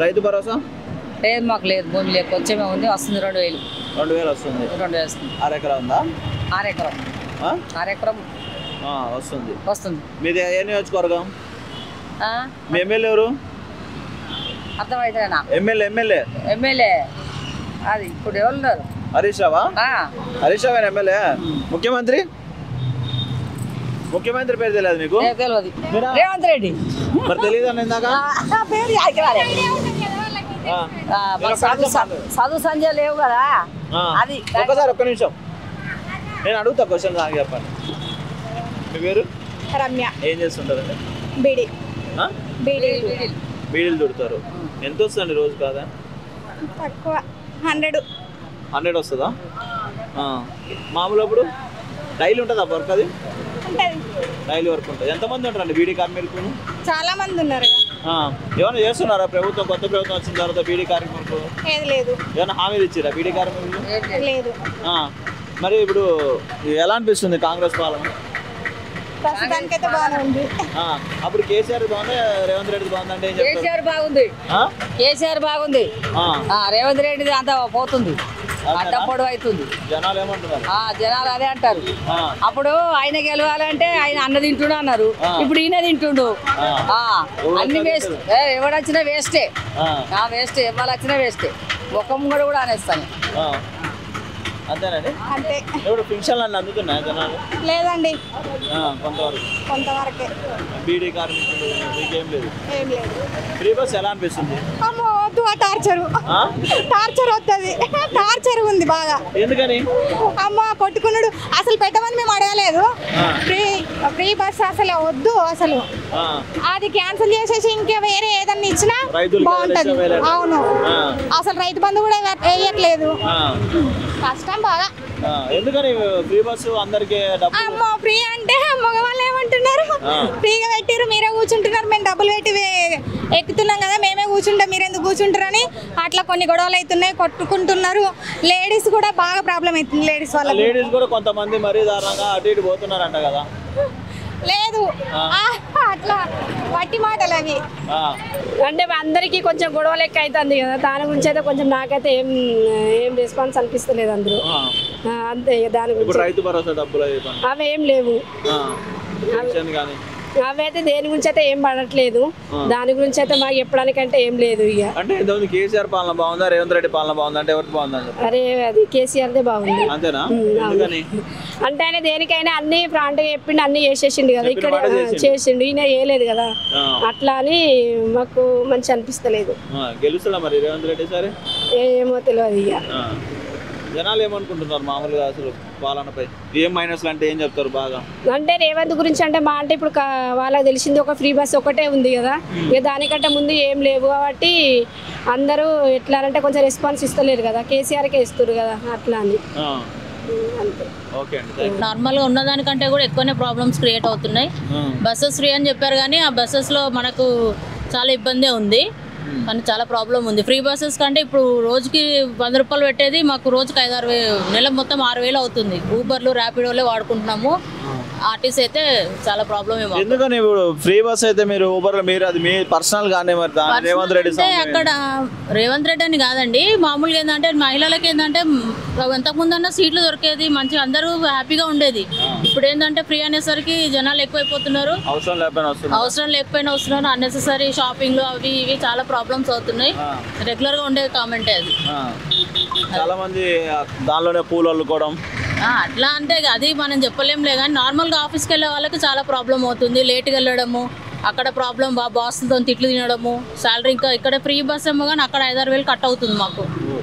రైతు భరోసా లేదు, మాకు లేదు. భూమి లేదు, కొంచెమే ఉంది. వస్తుంది 2000. 2000 వస్తుంది. 2000 వస్తుంది. 6 ఎకరా ఉందా? 6 ఎకరం. 6 ఎకరం వస్తుంది. మీది ఏ నియోజకవర్గం? మీ ఎమ్మెల్యే ఎవరు? అర్థమైతేనా? ఎమ్మెల్యే అది ఇప్పుడు ఎవరు ఉన్నారు? హరీష్ రావా? హరీష్ రావు ఎమ్మెల్యే. ముఖ్యమంత్రి పేరు తెలియదు మీకు? తెలియదు. రేవంత్ రెడ్డి మరి తెలియదు అని ఇందాక చదువు సంజయ్ లేవు కదా. అది ఒక్కసారి ఒక్క నిమిషం నేను అడుగుతా క్వశ్చన్ నాకు చెప్పండి. మీ పేరు? రమ్య. ఏం చేస్తుంటారండి? బీడీలు దుడతారు. ఎంత వస్తుందండి రోజు? కాదా తక్కువ 100 వస్తుందా? మామూలు అప్పుడు డైలీ ఉంటుందా వర్క్? అది డైలీ వర్క్ ఉంటుంది. ఎంతమంది ఉంటారండి బీడీ కార్మికులు? చాలా మంది ఉన్నారు. ఏమైనా చేస్తున్నారా ప్రభుత్వం? కొత్త ప్రభుత్వం వచ్చిన తర్వాత బీడీ కార్మికులకు లేదు. ఏమైనా హామీలు ఇచ్చిరా బీడీ కార్మికులు? లేదు. మరి ఇప్పుడు ఎలా అనిపిస్తుంది కాంగ్రెస్ పాలన? ప్రస్తుతానికైతే బాగానే ఉంది. అప్పుడు కేసీఆర్ బాగుంది, రేవంత్ రెడ్డి బాగుంది అంటే కేసీఆర్ బాగుంది. రేవంత్ రెడ్డి అంతా పోతుంది, అడ్డం పొడవు అవుతుంది. జనాలు ఏమంటున్నారు? జనాలు అదే అంటారు. అప్పుడు ఆయన గెలవాలంటే ఆయన అన్న తింటుండు అన్నారు, ఇప్పుడు ఈయన తింటుండు. అన్ని వేస్ట్. ఎవడొచ్చినా వేస్టే. ఎవరు వచ్చినా వేస్టే. ముఖం కూడా అనేస్తాను. అంతేనండి. అంతే. ఇప్పుడు పింఛన్లు అన్నీ అందుతున్నాయా జనాలు? లేదండి, కొంతవరకే. బీడీ కార్మికులు మీకేం లేదు? ఏం లేదు. ఫ్రీ బస్ ఎలా అనిపిస్తుంది? అమ్మో వద్దు, టార్చర్ వస్తుంది. టార్చర్ ఉంది బాగా. ఎందుకని? అమ్మ కొట్టుకున్నాడు. అసలు పెట్టమని మేము అడగలేదు. ఫ్రీ బస్ అసలు వద్దు. అసలు అది క్యాన్సిల్ చేసేసి ఇంకా వేరే ఏదన్నా ఇచ్చినా బాగుంటది. అవును, అసలు రైతు బంధు కూడా వేయట్లేదు. కష్టం బాగా. ఎందుకని ఫ్రీ బస్సు అందరికి? అమ్మో ఫ్రీ అంటే మగవాళ్ళు ఏమంటున్నారు? ఫ్రీగా పెట్టిరు, మీరే కూర్చుంటున్నారు, మేము డబ్బులు పెట్టి ఎక్కుతున్నాం కదా, మేమే కూర్చుంటాం, మీరు ఎందుకు కూర్చుంటారని అట్లా కొన్ని గొడవలు అవుతున్నాయి, కొట్టుకుంటున్నారు. లేడీస్ కూడా బాగా ప్రాబ్లం అవుతుంది. లేడీస్ కూడా కొంతమంది మరీ దారుణంగా అటు ఇటు పోతున్నారంట కదా? లేదు, అట్లా వట్టి మాటలు అవి. అంటే అందరికీ కొంచెం గొడవ లెక్క అవుతుంది కదా, దాని గురించి అయితే కొంచెం నాకైతే ఏం రెస్పాన్స్ అనిపిస్తలేదు అందరూ. అంతే. దాని గురించి రైతు భరోసా డబ్బులు అవి ఏం లేవు. అవి అయితే దేని గురించి అయితే ఏం పడట్లేదు. దాని గురించి అయితే మాకు చెప్పడానికంటే ఏం లేదు. ఇక అంటే కేసీఆర్ పాలన బాగుందా, రేవంత్ రెడ్డి పాలన బాగుందా అంటే ఎవరికి బాగుందా? అరే అది కేసీఆర్దే బాగుంది. అంతేనా? అంటే ఆయన దేనికైనా అన్ని ఫ్రాంట్గా చెప్పిండు, అన్ని చేసేసిండు కదా. ఇక్కడ చేసిండు, ఈయన చేయలేదు కదా. అట్లా అని మాకు మంచి అనిపిస్తలేదు. గెలుస్తాడా మరి రేవంత్ రెడ్డి? సరే, ఏమో తెలియదు. ఇక జనాలు ఏమనుకుంటున్నారు మామూలుగా అసలు పాలనపై? ఏం మైనస్లు అంటే ఏం చెప్తారు బాగా? అంటే రేవంత్ గురించి అంటే అంటే ఇప్పుడు వాళ్ళకి తెలిసింది ఒక ఫ్రీ బస్ ఒకటే ఉంది కదా. ఇక దానికంటే ముందు ఏం లేవు కాబట్టి అందరూ ఎట్లా అంటే కొంచెం రెస్పాన్స్ ఇస్తలేరు కదా, కేసీఆర్కే ఇస్తారు కదా. అట్లా అని నార్మల్ గా ఉన్నదానికంటే కూడా ఎక్కువనే ప్రాబ్లమ్స్ క్రియేట్ అవుతున్నాయి. బస్సెస్ ఫ్రీ అని చెప్పారు కానీ ఆ బస్సెస్ లో మనకు చాలా ఇబ్బందే ఉంది, కానీ చాలా ప్రాబ్లం ఉంది. ఫ్రీ బస్సెస్ కంటే ఇప్పుడు రోజుకి 100 రూపాయలు పెట్టేది మాకు రోజుకి 5-6 నెల మొత్తం 6,000 అవుతుంది. ఊబర్లు ర్యాపిడోలే వాడుకుంటున్నాము. ఆర్టీసీ అయితే చాలా ప్రాబ్లం. ఎందుకని ఇప్పుడు ఫ్రీ బస్ అయితే మీరు ఊబర్ మీరు అది మీ పర్సనల్ గానే మరి రేవంత్ రెడ్డి అక్కడ రేవంత్ రెడ్డి అని కాదండి, మామూలుగా ఏంటంటే మహిళలకి ఏంటంటే ఎంతకుముందు అన్న సీట్లు దొరికేది, మంచిగా అందరూ హ్యాపీగా ఉండేది. ఇప్పుడు ఏంటంటే ఫ్రీ అనేసరికి జనాలు ఎక్కువైపోతున్నారు, అవసరం లేకపోయినా వస్తున్నారు. అన్నెసెసరీ షాపింగ్లు అవి ఇవి చాలా ప్రాబ్లమ్స్ అవుతున్నాయి. రెగ్యులర్ గా ఉండే కామెంటే అది. చాలా మంది దానిలోనే పూలు అల్లుకోవడం అట్లా అంటే అది మనం చెప్పలేంలే, కానీ నార్మల్గా ఆఫీస్కి వెళ్ళే వాళ్ళకి చాలా ప్రాబ్లం అవుతుంది. లేట్గా వెళ్ళడము, అక్కడ ప్రాబ్లం బాస్తో తిట్లు తినడము, శాలరీ ఇంకా ఇక్కడ ఫ్రీ బస్ ఏమో కానీ అక్కడ 5-6 వేలు కట్ అవుతుంది మాకు.